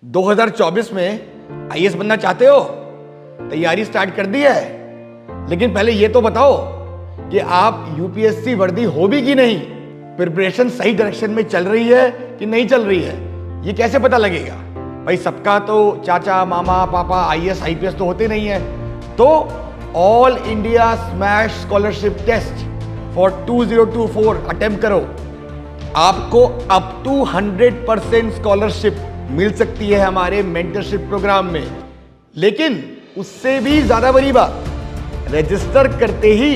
2024 में आईएएस बनना चाहते हो? तैयारी स्टार्ट कर दी है, लेकिन पहले ये तो बताओ कि आप यूपीएससी वर्दी हो भी कि नहीं। प्रिपरेशन सही डायरेक्शन में चल रही है कि नहीं चल रही है, ये कैसे पता लगेगा? भाई सबका तो चाचा मामा पापा आईएएस आईपीएस तो होते नहीं है। तो all India smash scholarship test for 2024 attempt करो। आपको अप टू 100% स्कॉलरशिप मिल सकती है हमारे मेंटरशिप प्रोग्राम में। लेकिन उससे भी ज्यादा बड़ी बात, रजिस्टर करते ही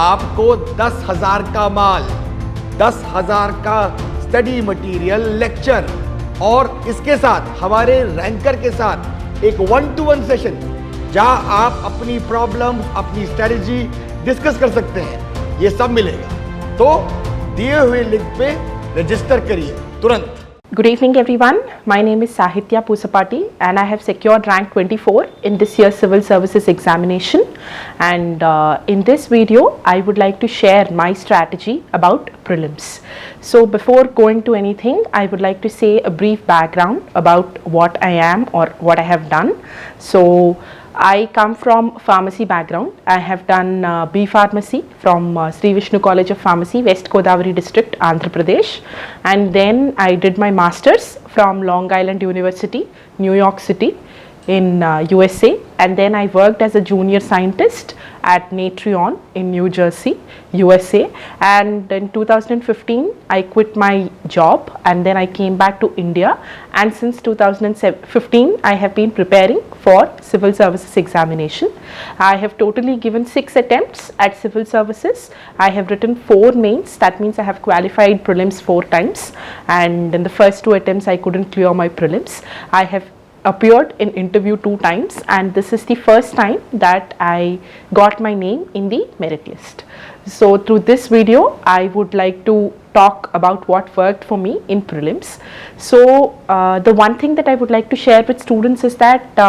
आपको 10,000 का माल, 10,000 का स्टडी मटेरियल, लेक्चर और इसके साथ हमारे रैंकर के साथ एक 1-to-1 सेशन जहां आप अपनी प्रॉब्लम, अपनी स्ट्रेटजी डिस्कस कर सकते हैं, ये सब मिलेगा। तो दिए हुए लिंक पे रजिस्टर करिए तुरंत। Good evening everyone, my name is Sahitya Pusapati and I have secured rank 24 in this year's civil services examination, and in this video I would like to share my strategy about prelims. So before going to anything, I would like to say a brief background about what I am or what I have done. So I come from pharmacy background. I have done B Pharmacy from Sri Vishnu College of Pharmacy, West Godavari district, Andhra Pradesh, and then I did my masters from Long Island University, New York City in USA, and then I worked as a junior scientist at Natrion in New Jersey, USA, and in 2015 I quit my job and then I came back to India, and since 2015 I have been preparing for civil services examination. I have totally given 6 attempts at civil services. I have written 4 mains, that means I have qualified prelims 4 times, and in the first 2 attempts I couldn't clear my prelims. I have appeared in interview 2 times, and this is the first time that I got my name in the merit list. So through this video I would like to talk about what worked for me in prelims. So the one thing that I would like to share with students is that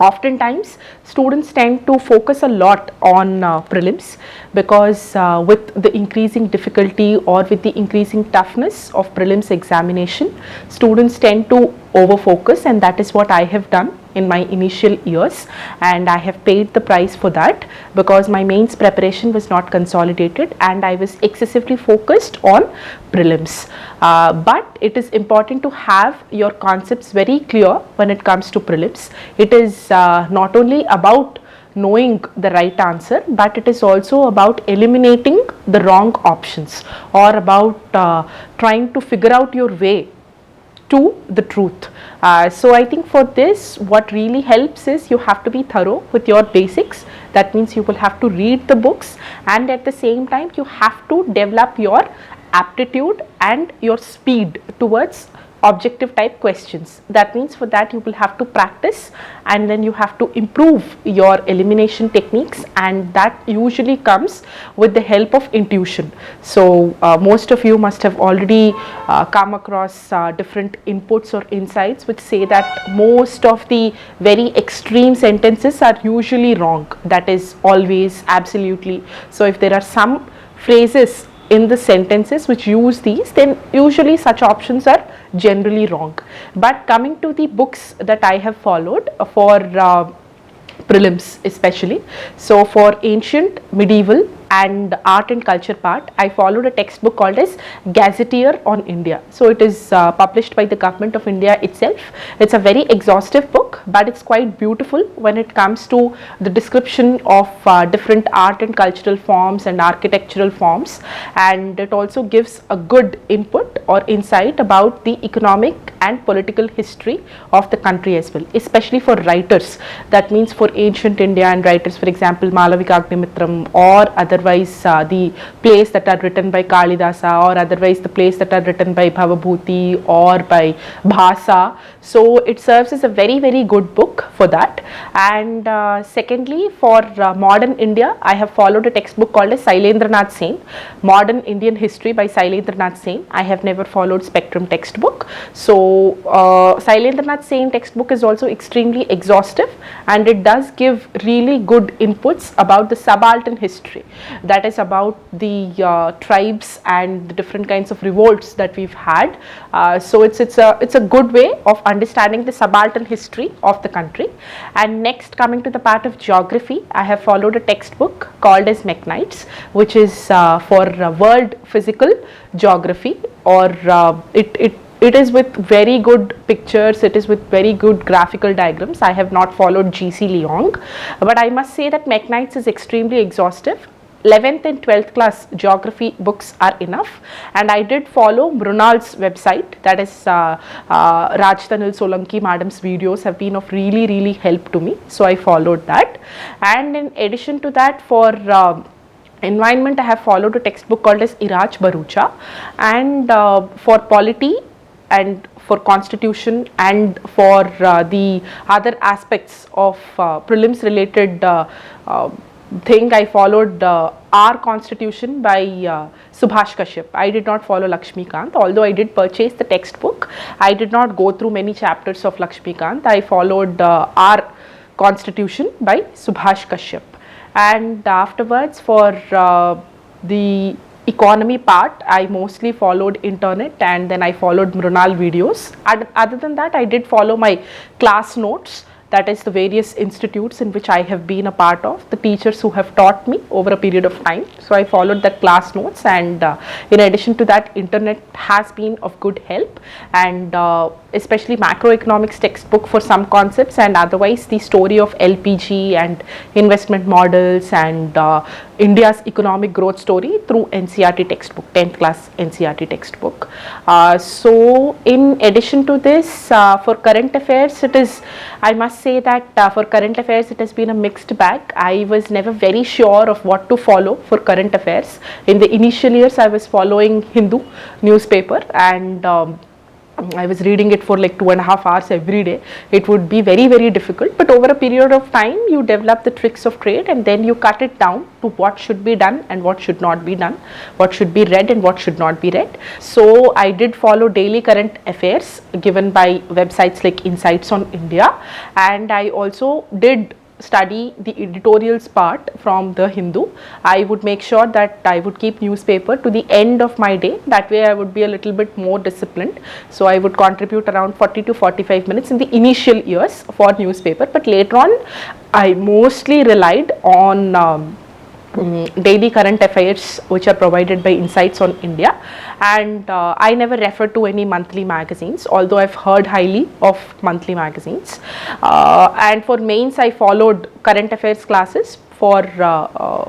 oftentimes students tend to focus a lot on prelims because with the increasing difficulty or with the increasing toughness of prelims examination, students tend to over focus, and that is what I have done in my initial years, and I have paid the price for that because my mains preparation was not consolidated and I was excessively focused on prelims. But it is important to have your concepts very clear when it comes to prelims. It is not only about knowing the right answer, but it is also about eliminating the wrong options or about trying to figure out your way to the truth. So I think for this what really helps is you have to be thorough with your basics. That means you will have to read the books, and at the same time you have to develop your aptitude and your speed towards objective type questions. That means for that you will have to practice, and then you have to improve your elimination techniques, and that usually comes with the help of intuition. So most of you must have already come across different inputs or insights which say that most of the very extreme sentences are usually wrong. That is always, absolutely. So if there are some phrases in the sentences which use these, then usually such options are generally wrong. But coming to the books that I have followed for prelims especially, so for ancient, medieval and art and culture part, I followed a textbook called as Gazetteer on India. So it is published by the government of India itself. It's a very exhaustive book, but it's quite beautiful when it comes to the description of different art and cultural forms and architectural forms, and it also gives a good input or insight about the economic and political history of the country as well, especially for writers. That means for ancient India and writers, for example Malavika Agnimitram, or otherwise the plays that are written by Kalidasa, or otherwise the plays that are written by Bhavabhuti or by Bhasa. So it serves as a very good book for that. And secondly, for modern India, I have followed a textbook called as Shailendranath Sen, Modern Indian History by Shailendranath Sen. I have never followed Spectrum textbook. So Shailendranath Sen textbook is also extremely exhaustive, and it does give really good inputs about the subaltern history. that is about the tribes and the different kinds of revolts that we've had. So it's a good way of understanding the subaltern history of the country. And next, coming to the part of geography, I have followed a textbook called as McKnight's, which is for world physical geography, or it is with very good pictures, it is with very good graphical diagrams. I have not followed GC Leong, but I must say that McKnight's is extremely exhaustive. 11th and 12th class geography books are enough, and I did follow Mrunal's website, that is Rajtanil Solanki madam's videos have been of really help to me, so I followed that. And in addition to that, for environment, I have followed a textbook called as Iraj Barucha, and for polity and for constitution and for the other aspects of prelims related thing, I followed our constitution by Subhash Kashyap. I did not follow Lakshmikant, although I did purchase the textbook. I did not go through many chapters of Lakshmikant. I followed our constitution by Subhash Kashyap. And afterwards, for the economy part, I mostly followed internet, and then I followed Mrunal videos. Other than that, I did follow my class notes, that is the various institutes in which I have been a part of, the teachers who have taught me over a period of time. So I followed that class notes, and in addition to that, internet has been of good help, and especially macroeconomics textbook for some concepts, and otherwise the story of LPG and investment models and India's economic growth story through NCERT textbook, 10th class NCERT textbook. So in addition to this, for current affairs, it is, I must say that for current affairs it has been a mixed bag. I was never very sure of what to follow for current affairs. In the initial years, I was following Hindu newspaper, and I was reading it for like 2.5 hours every day. It would be very difficult, but over a period of time you develop the tricks of trade, and then you cut it down to what should be done and what should not be done, what should be read and what should not be read. So I did follow daily current affairs given by websites like Insights on India, and I also did study the editorials part from the Hindu. I would make sure that I would keep newspaper to the end of my day. That way I would be a little bit more disciplined. So I would contribute around 40 to 45 minutes in the initial years for newspaper, but later on I mostly relied on daily current affairs which are provided by Insights on India, and I never referred to any monthly magazines, although I've heard highly of monthly magazines. And for mains, I followed current affairs classes for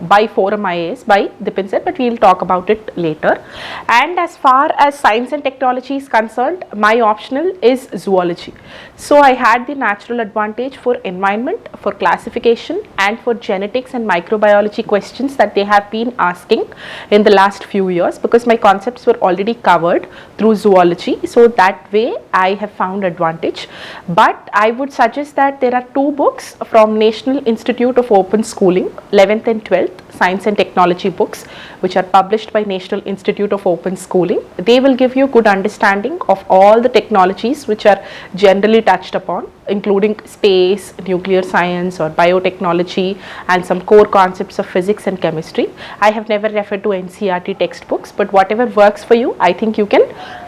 by Forum IAS by Dipin sir, but we'll talk about it later. And as far as science and technology is concerned, my optional is zoology. So I had the natural advantage for environment, for classification, and for genetics and microbiology questions that they have been asking in the last few years, because my concepts were already covered through zoology. So that way I have found advantage. But I would suggest that there are 2 books from National Institute of Open Schooling, 11th and 12th science and technology books, which are published by National Institute of Open Schooling. They will give you good understanding of all the technologies which are generally touched upon, including space, nuclear science or biotechnology, and some core concepts of physics and chemistry. I have never referred to NCERT textbooks, but whatever works for you, I think you can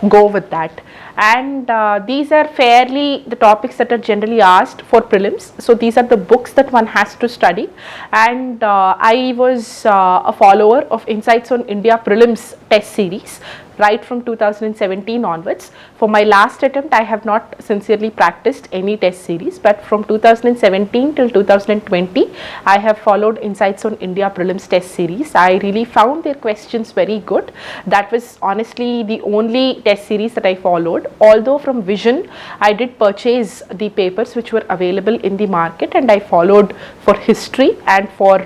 go with that. And these are fairly the topics that are generally asked for prelims. So these are the books that one has to study, and I was a follower of Insights on India prelims test series right from 2017 onwards. For my last attempt, I have not sincerely practiced any test series, but from 2017 till 2020, I have followed Insights on India prelims test series. I really found their questions very good. That was honestly the only test series that I followed. Although from Vision, I did purchase the papers which were available in the market, and I followed for history and for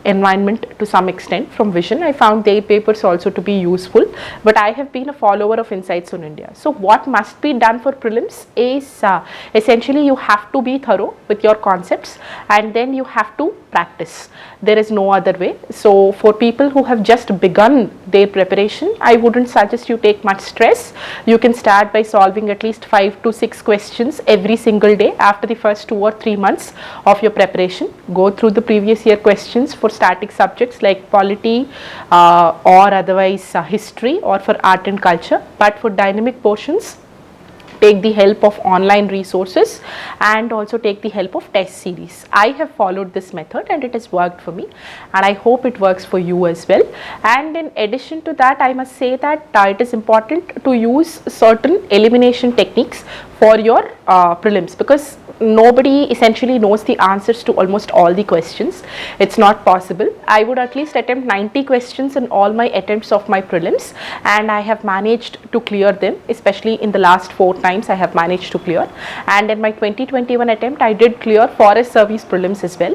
environment to some extent from Vision. I found their papers also to be useful, but I have been a follower of Insights on India. So what must be done for prelims is essentially you have to be thorough with your concepts, and then you have to practice. There is no other way. So for people who have just begun their preparation, I wouldn't suggest you take much stress. You can start by solving at least 5 to 6 questions every single day after the first 2 or 3 months of your preparation. Go through the previous year questions for static subjects like polity or otherwise history, or for art and culture. But for dynamic portions, take the help of online resources and also take the help of test series. I have followed this method and it has worked for me, and I hope it works for you as well. And in addition to that, I must say that it is important to use certain elimination techniques for your prelims, because nobody essentially knows the answers to almost all the questions. It's not possible. I would at least attempt 90 questions in all my attempts of my prelims, and I have managed to clear them, especially in the last 4 times I have managed to clear. And in my 2021 attempt, I did clear forest service prelims as well.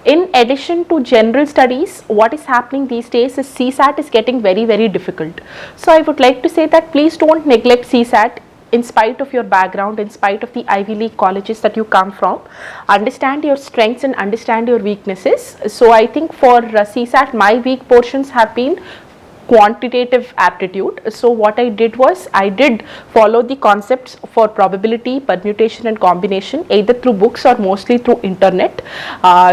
In addition to general studies, what is happening these days is CSAT is getting very difficult. So I would like to say that please don't neglect CSAT. In spite of your background, in spite of the Ivy League colleges that you come from, understand your strengths and understand your weaknesses. So I think for CSAT, my weak portions have been quantitative aptitude. So what I did was, I did follow the concepts for probability, permutation and combination either through books or mostly through internet.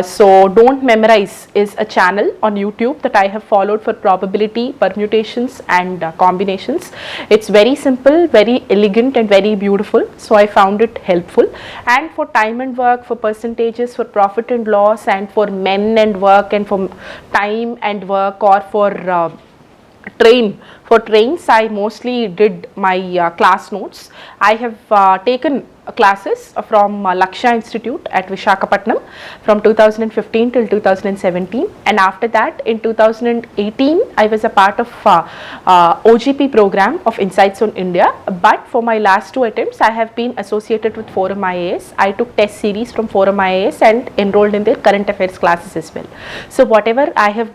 So Don't Memorize is a channel on YouTube that I have followed for probability, permutations and combinations. It's very simple, very elegant and very beautiful. So I found it helpful. And for time and work, for percentages, for profit and loss, and for men and work, and for time and work, or for trains, I mostly did my class notes. I have taken classes from Lakshya Institute at Visakhapatnam from 2015 till 2017, and after that in 2018 I was a part of OGP program of Insights on India. But for my last 2 attempts, I have been associated with Forum IAS. I took test series from Forum IAS and enrolled in their current affairs classes as well. So whatever I have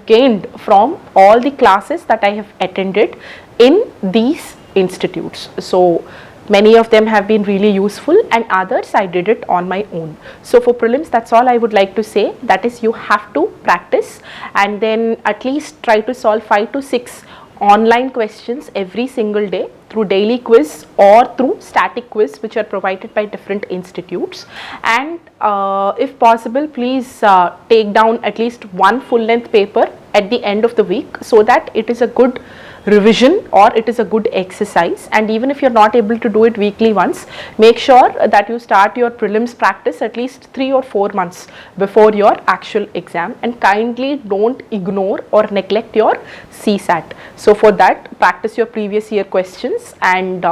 gained from all the classes that I have attended in these institutes. So many of them have been really useful, and others I did it on my own. So for prelims, that's all I would like to say. That is, you have to practice and then at least try to solve 5 to 6 online questions every single day through daily quiz or through static quiz, which are provided by different institutes. And if possible, please take down at least 1 full length paper at the end of the week, so that it is a good revision or it is a good exercise. And even if you're not able to do it weekly once, make sure that you start your prelims practice at least 3 or 4 months before your actual exam, and kindly don't ignore or neglect your CSAT. So for that, practice your previous year questions and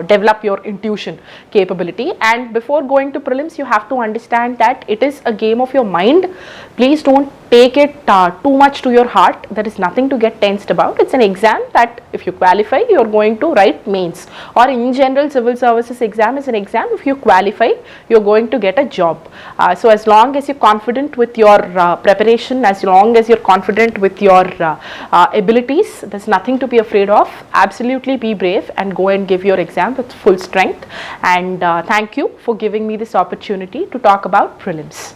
develop your intuition capability. And before going to prelims, you have to understand that it is a game of your mind. Please don't take it too much to your heart. There is nothing to get tensed about. It's an exam that if you qualify, you are going to write mains, or in general civil services exam is an exam, if you qualify, you are going to get a job. So as long as you're confident with your preparation, as long as you're confident with your abilities, there's nothing to be afraid of. Absolutely be brave and go and give your exam with full strength. And thank you for giving me this opportunity to talk about prelims.